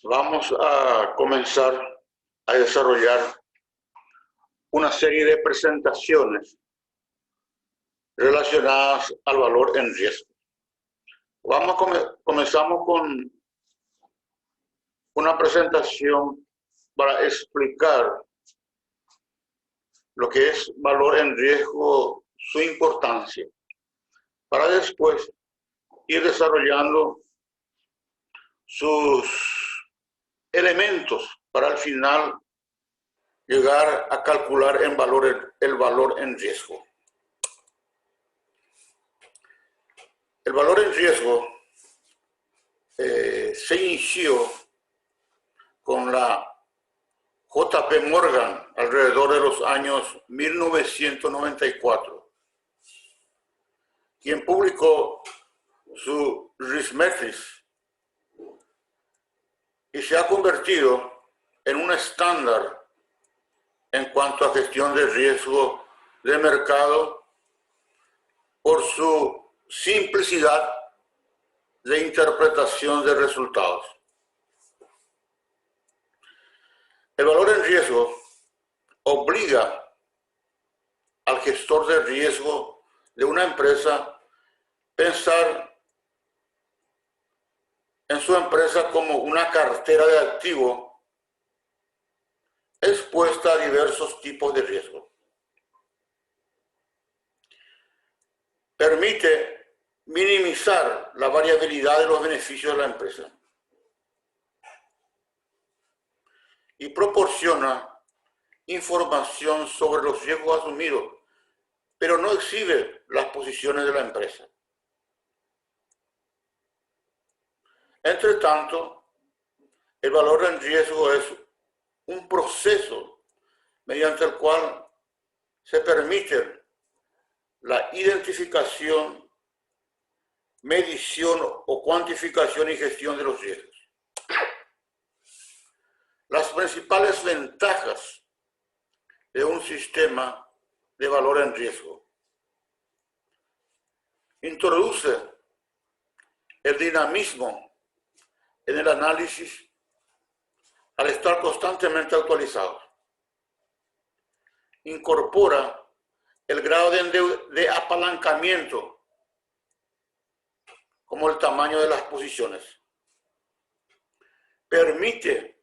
Vamos a comenzar a desarrollar una serie de presentaciones relacionadas al valor en riesgo. Comenzamos con una presentación para explicar lo que es valor en riesgo, su importancia, para después ir desarrollando sus elementos para al final llegar a calcular el valor en riesgo. El valor en riesgo se inició con la J.P. Morgan alrededor de los años 1994, quien publicó su Risk Matrix y se ha convertido en un estándar en cuanto a gestión de riesgo de mercado por su simplicidad de interpretación de resultados. El valor en riesgo obliga al gestor de riesgo de una empresa a pensar en su empresa como una cartera de activos expuesta a diversos tipos de riesgo. Permite minimizar la variabilidad de los beneficios de la empresa y proporciona información sobre los riesgos asumidos, pero no exhibe las posiciones de la empresa. Entre tanto, el valor en riesgo es un proceso mediante el cual se permite la identificación, medición o cuantificación y gestión de los riesgos. Las principales ventajas de un sistema de valor en riesgo: introduce el dinamismo en el análisis al estar constantemente actualizado. Incorpora el grado de apalancamiento como el tamaño de las posiciones. Permite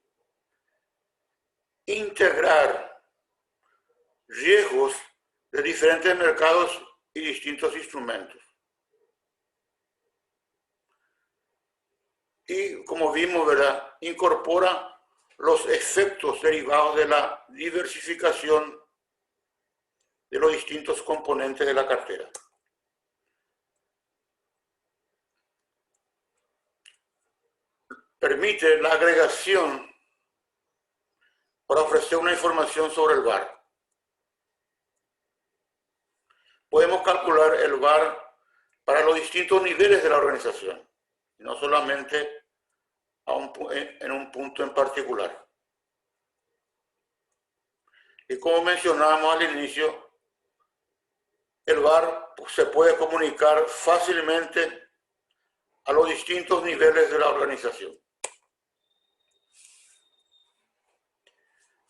integrar riesgos de diferentes mercados y distintos instrumentos. Y como vimos, ¿verdad?, incorpora los efectos derivados de la diversificación de los distintos componentes de la cartera. Permite la agregación para ofrecer una información sobre el VaR. Podemos calcular el VaR para los distintos niveles de la organización, no solamente en un punto en particular. Y como mencionábamos al inicio, el VaR se puede comunicar fácilmente a los distintos niveles de la organización.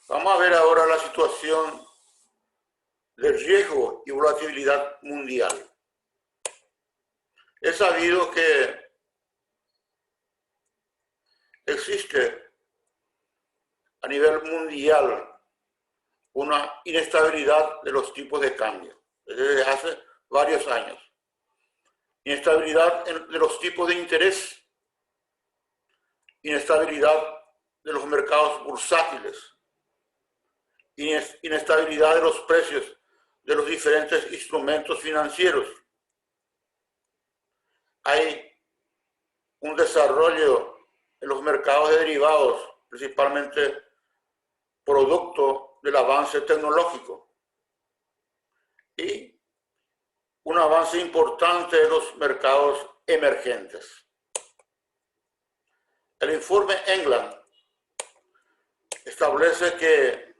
Vamos a ver ahora la situación de riesgo y volatilidad mundial. Es sabido que existe a nivel mundial una inestabilidad de los tipos de cambio desde hace varios años. Inestabilidad de los tipos de interés, inestabilidad de los mercados bursátiles, inestabilidad de los precios de los diferentes instrumentos financieros. Hay un desarrollo en los mercados de derivados, principalmente producto del avance tecnológico, y un avance importante de los mercados emergentes. El informe England establece que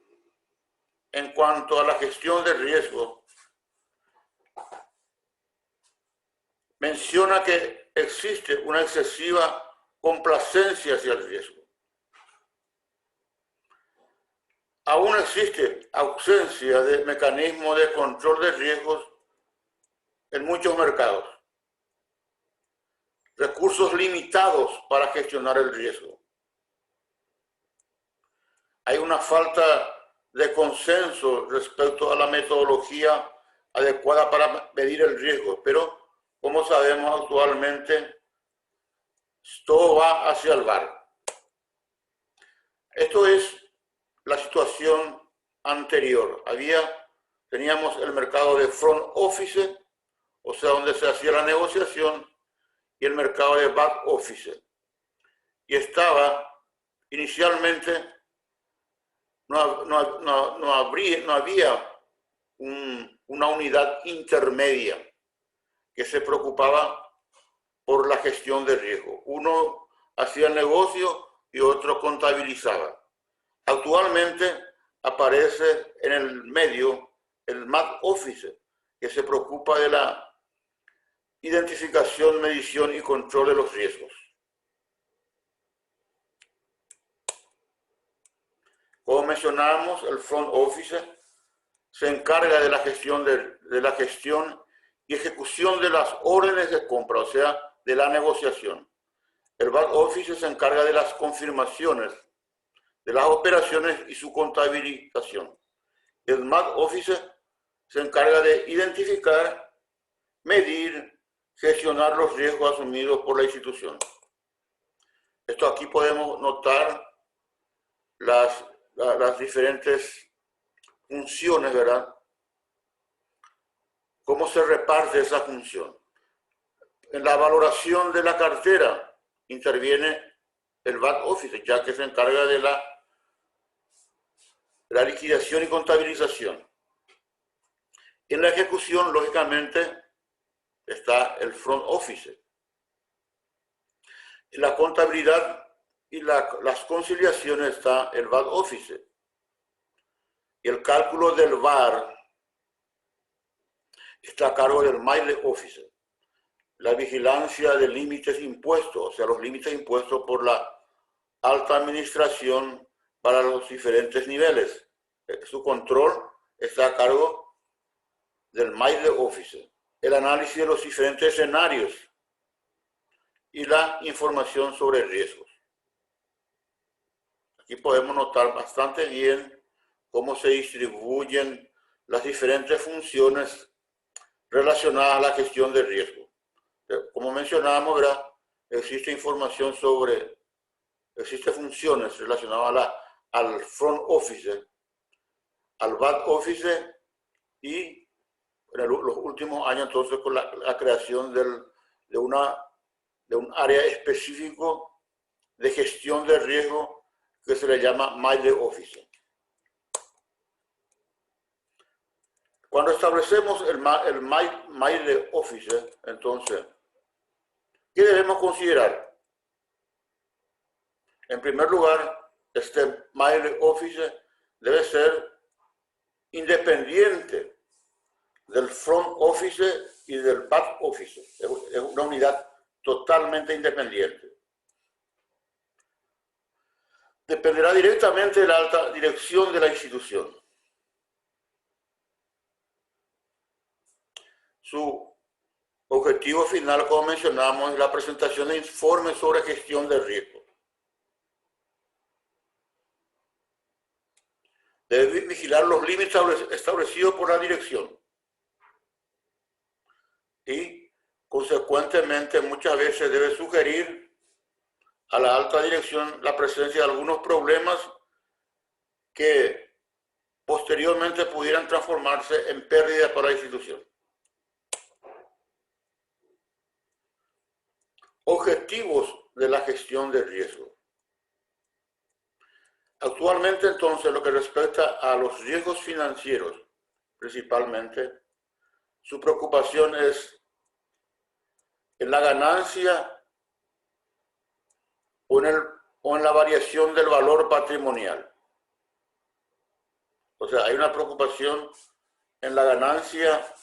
en cuanto a la gestión de riesgo, menciona que existe una excesiva complacencia hacia el riesgo. Aún existe ausencia de mecanismos de control de riesgos en muchos mercados. Recursos limitados para gestionar el riesgo. Hay una falta de consenso respecto a la metodología adecuada para medir el riesgo, pero como sabemos actualmente, todo va hacia el VaR. Esto es la situación anterior. Teníamos el mercado de front office, o sea, donde se hacía la negociación, y el mercado de back office. Y estaba inicialmente, no había una unidad intermedia que se preocupaba por la gestión de riesgo. Uno hacía el negocio y otro contabilizaba. Actualmente aparece en el medio el back office, que se preocupa de la identificación, medición y control de los riesgos. Como mencionamos, el front office se encarga de la gestión y ejecución de las órdenes de compra, o sea, de la negociación. El back office se encarga de las confirmaciones de las operaciones y su contabilización. El back office se encarga de identificar, medir, gestionar los riesgos asumidos por la institución. Esto aquí podemos notar las diferentes funciones, ¿verdad? ¿Cómo se reparte esa función? En la valoración de la cartera interviene el back office, ya que se encarga de la liquidación y contabilización. En la ejecución, lógicamente, está el front office. En la contabilidad y las conciliaciones está el back office. Y el cálculo del VaR está a cargo del middle office. La vigilancia de límites impuestos, o sea, los límites impuestos por la alta administración para los diferentes niveles. Su control está a cargo del middle office. El análisis de los diferentes escenarios y la información sobre riesgos. Aquí podemos notar bastante bien cómo se distribuyen las diferentes funciones relacionadas a la gestión de riesgo. Como mencionábamos, ¿verdad? Existe funciones relacionadas al front office, al back office y en los últimos años entonces con la creación de un área específico de gestión de riesgo que se le llama middle office. Cuando establecemos el middle office, entonces, ¿qué debemos considerar? En primer lugar, este middle office debe ser independiente del front office y del back office. Es una unidad totalmente independiente. Dependerá directamente de la alta dirección de la institución. Su objetivo final, como mencionamos, es la presentación de informes sobre gestión de riesgo. Debe vigilar los límites establecidos por la dirección y, consecuentemente, muchas veces debe sugerir a la alta dirección la presencia de algunos problemas que posteriormente pudieran transformarse en pérdida para la institución. Objetivos de la gestión de riesgo. Actualmente, entonces, lo que respecta a los riesgos financieros, principalmente, su preocupación es en la ganancia o en la variación del valor patrimonial. O sea, hay una preocupación en la ganancia,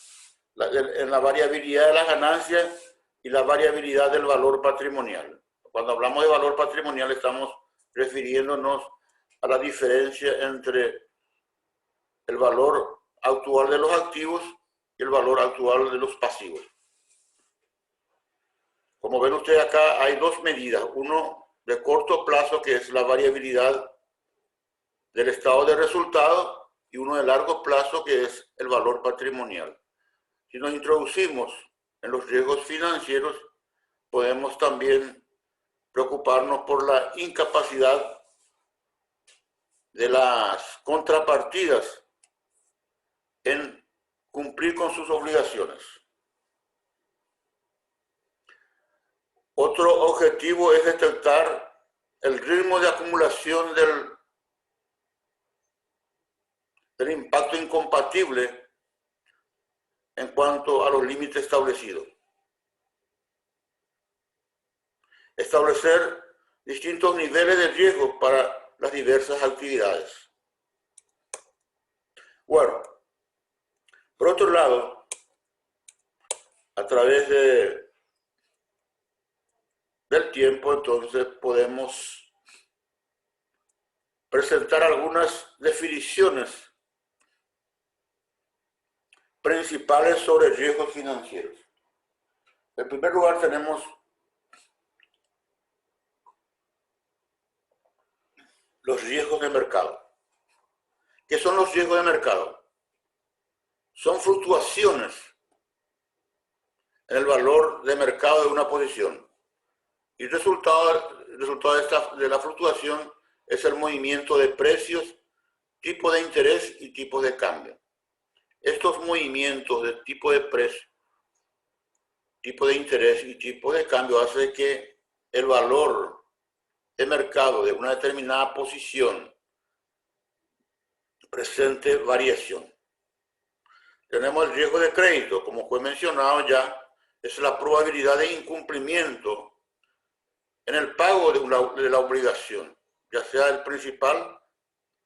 en la variabilidad de las ganancias y la variabilidad del valor patrimonial. Cuando hablamos de valor patrimonial estamos refiriéndonos a la diferencia entre el valor actual de los activos y el valor actual de los pasivos. Como ven ustedes acá, hay dos medidas. Uno de corto plazo, que es la variabilidad del estado de resultado, y uno de largo plazo, que es el valor patrimonial. Si nos introducimos en los riesgos financieros, podemos también preocuparnos por la incapacidad de las contrapartidas en cumplir con sus obligaciones. Otro objetivo es detectar el ritmo de acumulación del impacto incompatible en cuanto a los límites establecidos. Establecer distintos niveles de riesgo para las diversas actividades. Bueno, por otro lado, a través del tiempo, entonces, podemos presentar algunas definiciones principales sobre riesgos financieros. En primer lugar, tenemos los riesgos de mercado. ¿Qué son los riesgos de mercado? Son fluctuaciones en el valor de mercado de una posición. Y el resultado de la fluctuación es el movimiento de precios, tipo de interés y tipo de cambio. Estos movimientos de tipo de precio, tipo de interés y tipo de cambio hace que el valor de mercado de una determinada posición presente variación. Tenemos el riesgo de crédito, como fue mencionado ya, es la probabilidad de incumplimiento en el pago de la obligación, ya sea el principal,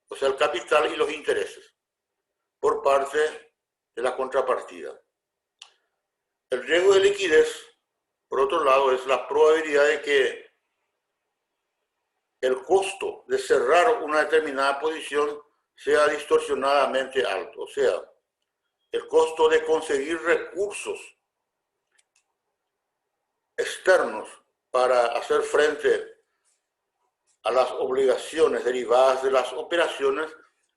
o sea el capital y los intereses, por parte de la contrapartida. El riesgo de liquidez, por otro lado, es la probabilidad de que el costo de cerrar una determinada posición sea distorsionadamente alto, o sea, el costo de conseguir recursos externos para hacer frente a las obligaciones derivadas de las operaciones,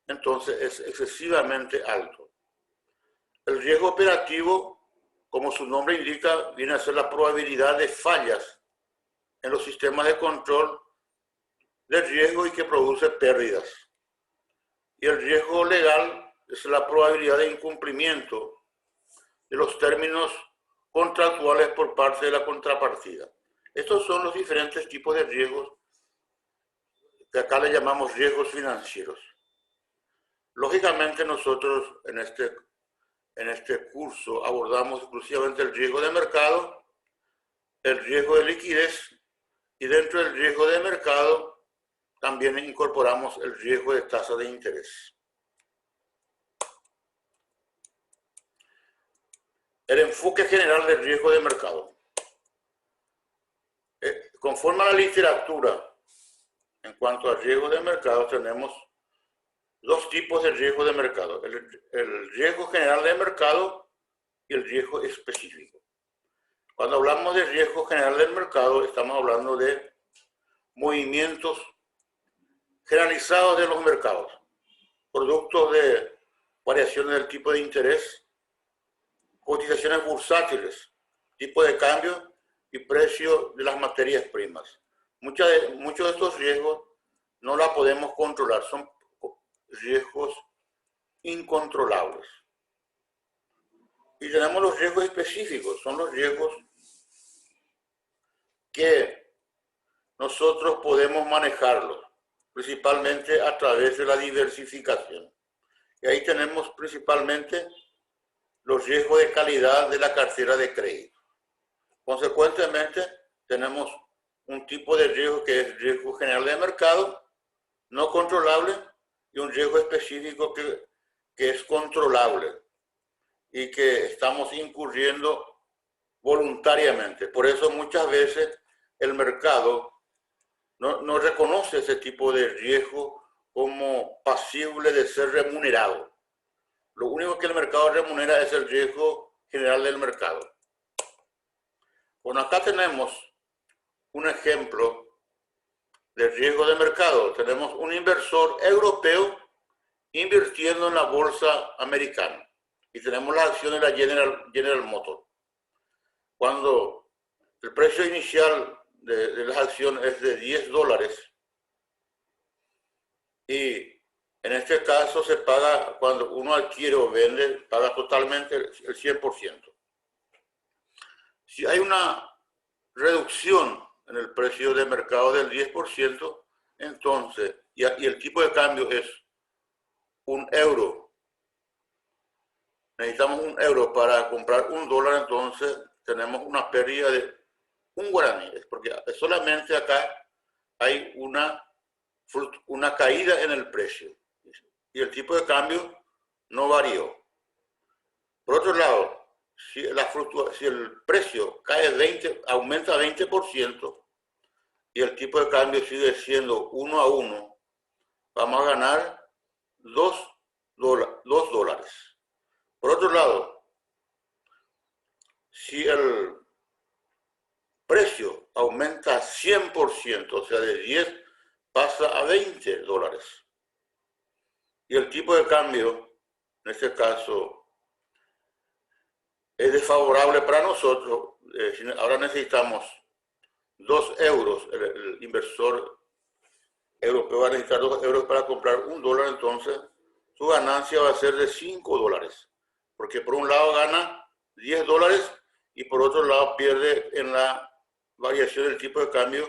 entonces es excesivamente alto. El riesgo operativo, como su nombre indica, viene a ser la probabilidad de fallas en los sistemas de control de riesgo y que produce pérdidas. Y el riesgo legal es la probabilidad de incumplimiento de los términos contractuales por parte de la contrapartida. Estos son los diferentes tipos de riesgos que acá le llamamos riesgos financieros. Lógicamente nosotros en este curso abordamos exclusivamente el riesgo de mercado, el riesgo de liquidez y dentro del riesgo de mercado también incorporamos el riesgo de tasa de interés. El enfoque general del riesgo de mercado. Conforme a la literatura, en cuanto al riesgo de mercado, tenemos dos tipos de riesgo de mercado. El riesgo general de mercado y el riesgo específico. Cuando hablamos de riesgo general del mercado, estamos hablando de movimientos generalizados de los mercados. productos de variaciones del tipo de interés, cotizaciones bursátiles, tipo de cambio y precio de las materias primas. Muchos de estos riesgos no la podemos controlar, son riesgos incontrolables. Y tenemos los riesgos específicos, son los riesgos que nosotros podemos manejarlos, principalmente a través de la diversificación. Y ahí tenemos principalmente los riesgos de calidad de la cartera de crédito. Consecuentemente, tenemos un tipo de riesgo que es riesgo general de mercado, no controlable, y un riesgo específico que es controlable y que estamos incurriendo voluntariamente. Por eso muchas veces el mercado no reconoce ese tipo de riesgo como pasible de ser remunerado. Lo único que el mercado remunera es el riesgo general del mercado. Bueno, acá tenemos un ejemplo de riesgo de mercado. Tenemos un inversor europeo invirtiendo en la bolsa americana y tenemos las acciones de la General Motors. Cuando el precio inicial de las acciones es de $10 y en este caso se paga, cuando uno adquiere o vende, paga totalmente el 100%. Si hay una reducción en el precio de mercado del 10%, entonces, y el tipo de cambio es €1, necesitamos €1 para comprar $1, entonces tenemos una pérdida de un guaraní, porque solamente acá hay una caída en el precio y el tipo de cambio no varió. Por otro lado, si el precio aumenta 20% y el tipo de cambio sigue siendo 1-1, vamos a ganar $2. Por otro lado, si el precio aumenta 100%, o sea, de 10 pasa a $20. Y el tipo de cambio, en este caso, es desfavorable para nosotros. Ahora necesitamos €2. El inversor europeo va a necesitar €2 para comprar $1, entonces su ganancia va a ser de $5. Porque por un lado gana $10 y por otro lado pierde en la variación del tipo de cambio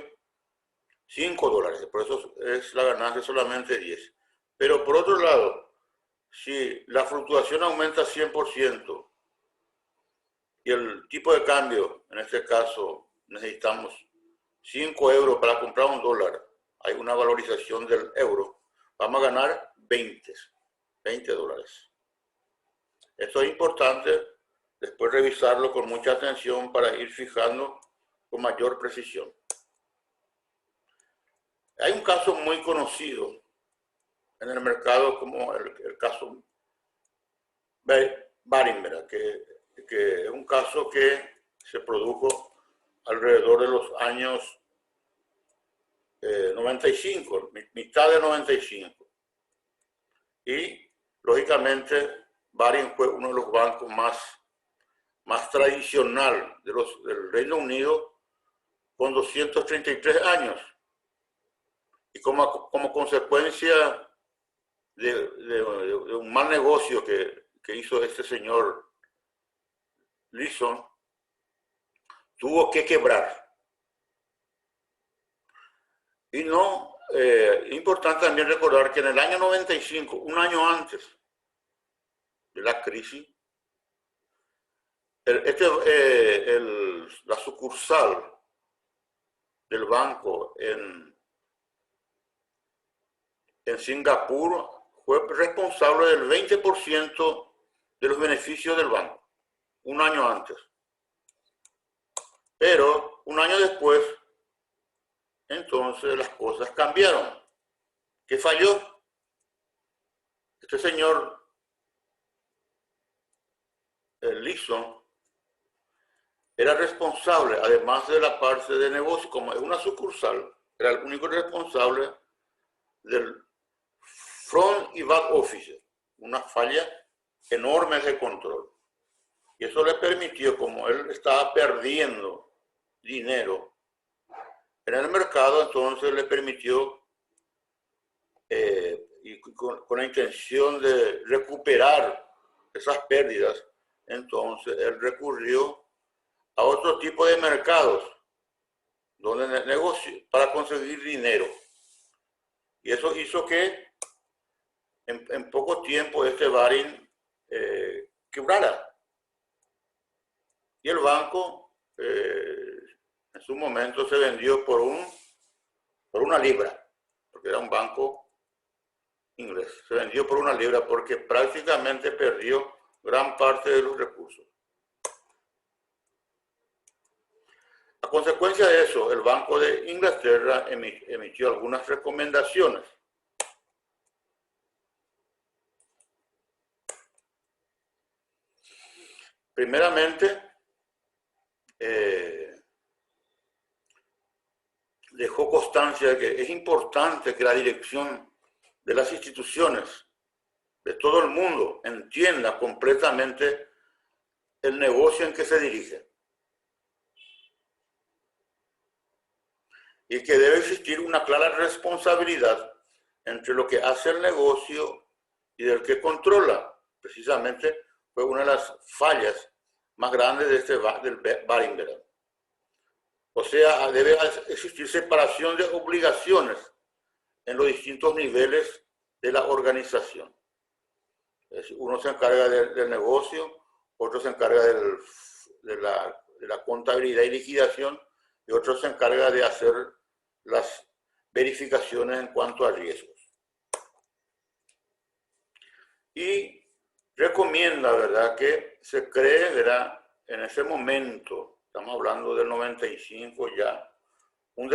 $5. Por eso es la ganancia solamente 10. Pero por otro lado, si la fluctuación aumenta 100% y el tipo de cambio, en este caso necesitamos €5 para comprar $1, hay una valorización del euro, vamos a ganar $20. Esto es importante después revisarlo con mucha atención para ir fijando con mayor precisión. Hay un caso muy conocido en el mercado como el caso Baring, que es un caso que se produjo alrededor de los años 95, mitad de 95. Y, lógicamente, Baring fue uno de los bancos más tradicional del Reino Unido, con 233 años. Y como consecuencia de un mal negocio que hizo este señor Leeson, tuvo que quebrar. Y es importante también recordar que en el año 95, un año antes de la crisis, la sucursal del banco en Singapur fue responsable del 20% de los beneficios del banco, un año antes. Pero un año después, entonces las cosas cambiaron. ¿Qué falló? Este señor Leeson era responsable, además de la parte de negocio, como es una sucursal, era el único responsable del front y back office, una falla enorme de control. Y eso le permitió, como él estaba perdiendo dinero en el mercado, entonces le permitió, y con la intención de recuperar esas pérdidas, entonces él recurrió a otro tipo de mercados donde negocio para conseguir dinero. Y eso hizo que en poco tiempo este Baring quebrara. Y el banco en su momento se vendió por una libra, porque era un banco inglés. Se vendió por una libra porque prácticamente perdió gran parte de los recursos. A consecuencia de eso, el Banco de Inglaterra emitió algunas recomendaciones. Primeramente, dejó constancia de que es importante que la dirección de las instituciones de todo el mundo entienda completamente el negocio en que se dirige. Y que debe existir una clara responsabilidad entre lo que hace el negocio y del que controla. Precisamente fue una de las fallas más grandes del Baring. O sea, debe existir separación de obligaciones en los distintos niveles de la organización. Es decir, uno se encarga del negocio, otro se encarga de la contabilidad y liquidación, y otro se encarga de hacer las verificaciones en cuanto a riesgos. Y recomienda, ¿verdad?, que se cree, ¿verdad?, en ese momento, estamos hablando del 95 ya, un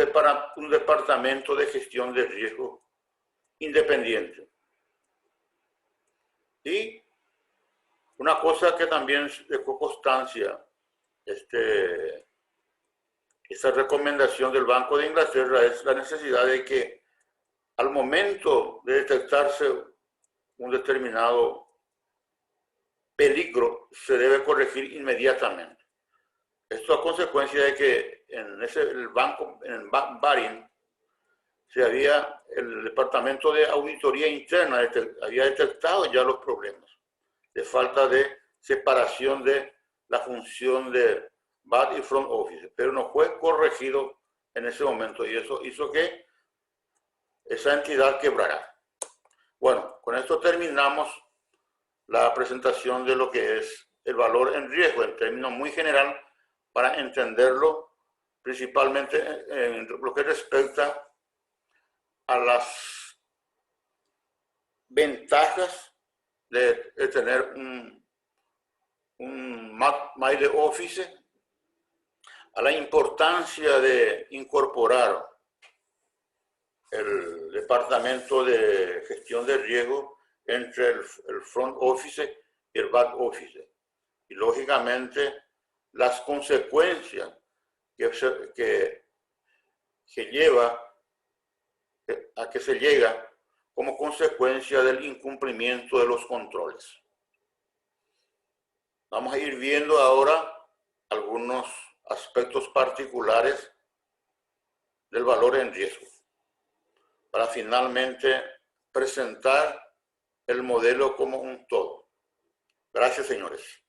departamento de gestión de riesgo independiente. Y una cosa que también dejó constancia esa recomendación del Banco de Inglaterra es la necesidad de que al momento de detectarse un determinado peligro se debe corregir inmediatamente. Esto a consecuencia de que en el Baring el departamento de auditoría interna había detectado ya los problemas de falta de separación de la función de back y front office, pero no fue corregido en ese momento y eso hizo que esa entidad quebrara. Bueno, con esto terminamos la presentación de lo que es el valor en riesgo en términos muy general para entenderlo principalmente en lo que respecta a las ventajas de tener un Mile Office, a la importancia de incorporar el departamento de gestión de riesgo entre el front office y el back office. Y lógicamente las consecuencias que lleva a que se llega como consecuencia del incumplimiento de los controles. Vamos a ir viendo ahora algunos aspectos particulares del valor en riesgo para finalmente presentar el modelo como un todo. Gracias, señores.